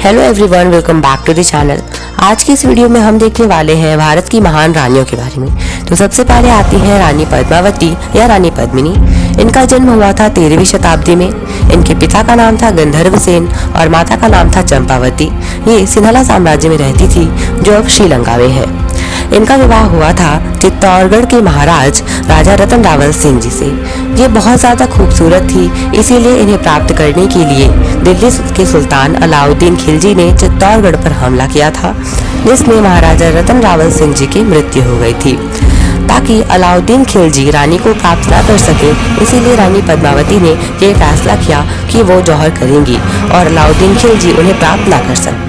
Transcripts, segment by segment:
Hello everyone, welcome back to the channel. आज की इस वीडियो में हम देखने वाले हैं भारत की महान रानियों के बारे में। तो सबसे पहले आती है रानी पद्मावती या रानी पद्मिनी। इनका जन्म हुआ था 13वीं शताब्दी में। इनके पिता का नाम था गंधर्व सेन और माता का नाम था चंपावती। ये सिंहला साम्राज्य में रहती थी जो अब श्रीलंका में है। इनका विवाह हुआ था चित्तौड़गढ़ के महाराज राजा रतन रावल सिंह जी से। ये बहुत ज़्यादा खूबसूरत थी, इसीलिए इन्हें प्राप्त करने के लिए दिल्ली के सुल्तान अलाउद्दीन खिलजी ने चित्तौड़गढ़ पर हमला किया था, जिसमें महाराजा रतन रावल सिंह जी की मृत्यु हो गई थी। ताकि अलाउद्दीन खिलजी रानी को प्राप्त न कर सके, इसीलिए रानी पद्मावती ने यह फैसला किया कि वो जौहर करेंगी और अलाउद्दीन खिलजी उन्हें प्राप्त न कर सके।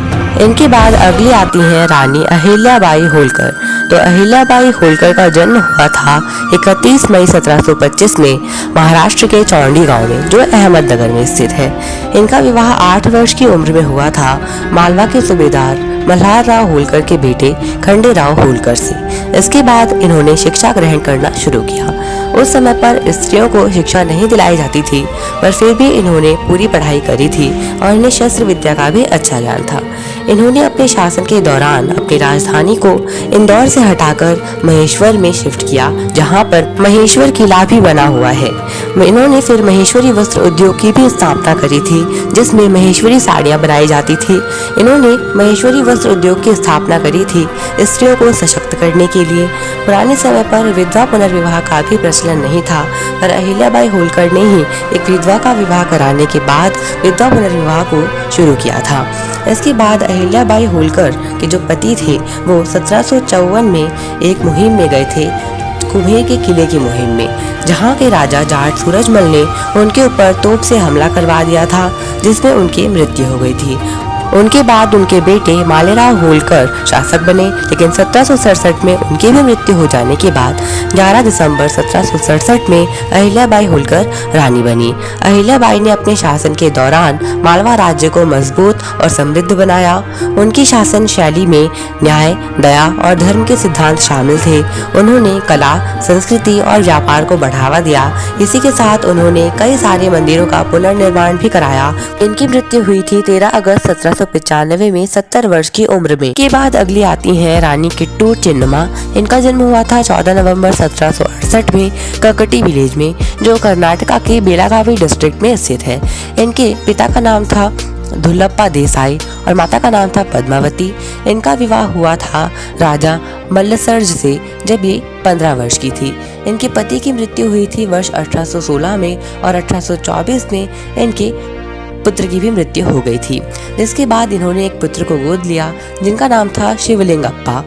इनके बाद अगली आती हैं रानी अहिल्याबाई होलकर। तो अहिल्याबाई होलकर का जन्म हुआ था 31 मई 1725 में महाराष्ट्र के चौंडी गांव में, जो अहमदनगर में स्थित है। इनका विवाह 8 वर्ष की उम्र में हुआ था मालवा के सूबेदार मल्हार राव होलकर के बेटे खंडेराव होलकर से। इसके बाद इन्होंने शिक्षा ग्रहण करना शुरू किया। उस समय पर स्त्रियों को शिक्षा नहीं दिलाई जाती थी, पर फिर भी इन्होंने पूरी पढ़ाई करी थी और इन्हें शस्त्र विद्या का भी अच्छा ज्ञान था। इन्होंने अपने शासन के दौरान अपनी राजधानी को इंदौर से हटाकर महेश्वर में शिफ्ट किया, जहां पर महेश्वर किला भी बना हुआ है। इन्होंने फिर महेश्वरी वस्त्र उद्योग की भी स्थापना करी थी, जिसमें महेश्वरी साड़ियां बनाई जाती थी। इन्होंने महेश्वरी वस्त्र उद्योग की स्थापना करी थी स्त्रियों को सशक्त करने के लिए। पुराने समय पर विधवा पुनर्विवाह का भी प्रचलन नहीं था, पर अहिल्याबाई होलकर ने ही एक विधवा का विवाह कराने के बाद विधवा पुनर्विवाह को शुरू किया था। इसके बाद अहिल्याबाई होलकर के जो पति थे वो 1754 में एक मुहिम में गए थे, कुम्हेर के किले की मुहिम में, जहां के राजा जाट सूरजमल ने उनके ऊपर तोप से हमला करवा दिया था, जिसमें उनकी मृत्यु हो गई थी। उनके बाद उनके बेटे मालेराव होलकर शासक बने, लेकिन 1767 में उनकी भी मृत्यु हो जाने के बाद 11 दिसंबर 1767 में अहिल्याबाई होलकर रानी बनी। अहिल्याबाई ने अपने शासन के दौरान मालवा राज्य को मजबूत और समृद्ध बनाया। उनकी शासन शैली में न्याय, दया और धर्म के सिद्धांत शामिल थे। उन्होंने कला, संस्कृति और व्यापार को बढ़ावा दिया। इसी के साथ उन्होंने कई सारे मंदिरों का पुनर्निर्माण भी कराया। इनकी मृत्यु हुई थी 13 अगस्त 1795 में 70 वर्ष की उम्र में। के बाद अगली आती हैं रानी किट्टूर चिन्नम्मा। इनका जन्म हुआ था 14 नवंबर 1768 में ककटी विलेज में, जो कर्नाटका के बेलागावी डिस्ट्रिक्ट में स्थित है। इनके पिता का नाम था दुल्लप्पा देसाई और माता का नाम था पद्मावती। इनका विवाह हुआ था राजा मल्लसर्ज से जब ये 15 वर्ष की थी। इनके पति की मृत्यु हुई थी वर्ष 1816 में और 1824 में इनके पुत्र की भी मृत्यु हो गई थी। जिसके बाद इन्होंने एक पुत्र को गोद लिया, जिनका नाम था शिवलिंगप्पा।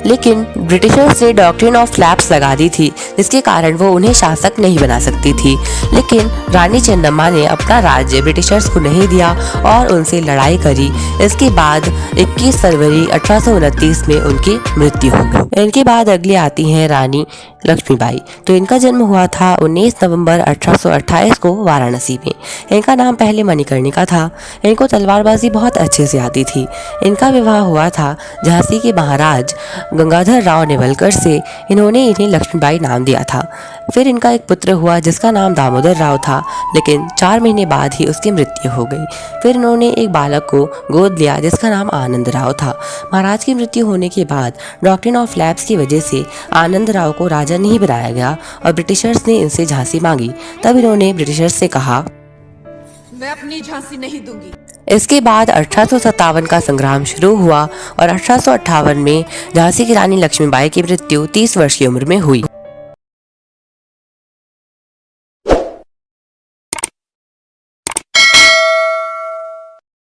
लेकिन ब्रिटिशर्स ने डॉक्ट्रिन ऑफ लैप्स लगा दी थी, जिसके कारण वो उन्हें शासक नहीं बना सकती थी। लेकिन रानी चिन्नम्मा ने अपना राज्य ब्रिटिशर्स को नहीं दिया और उनसे लड़ाई करी। इसके बाद 21 फरवरी 1829 में उनकी मृत्यु हो गई। इनके बाद अगली आती हैं रानी लक्ष्मीबाई। तो इनका जन्म हुआ था 19 नवंबर 1828 को वाराणसी में। इनका नाम पहले मणिकर्णिका था। इनको तलवारबाजी बहुत अच्छे से आती थी। इनका विवाह हुआ था झांसी के महाराज गंगाधर राव नेवलकर से। इन्होंने इन्हें लक्ष्मीबाई नाम दिया था। फिर इनका एक पुत्र हुआ जिसका नाम दामोदर राव था, लेकिन 4 महीने बाद ही उसकी मृत्यु हो गई। फिर इन्होंने एक बालक को गोद लिया जिसका नाम आनंद राव था। महाराज की मृत्यु होने के बाद डॉक्ट्रिन ऑफ लैप्स की वजह से आनंद राव को राजा नहीं बनाया गया और ब्रिटिशर्स ने इनसे झांसी मांगी। तब इन्होंने ब्रिटिशर्स से कहा, मैं अपनी झांसी नहीं दूंगी। इसके बाद 1857 का संग्राम शुरू हुआ और 1858 में झांसी की रानी लक्ष्मीबाई की मृत्यु 30 वर्ष की उम्र में हुई।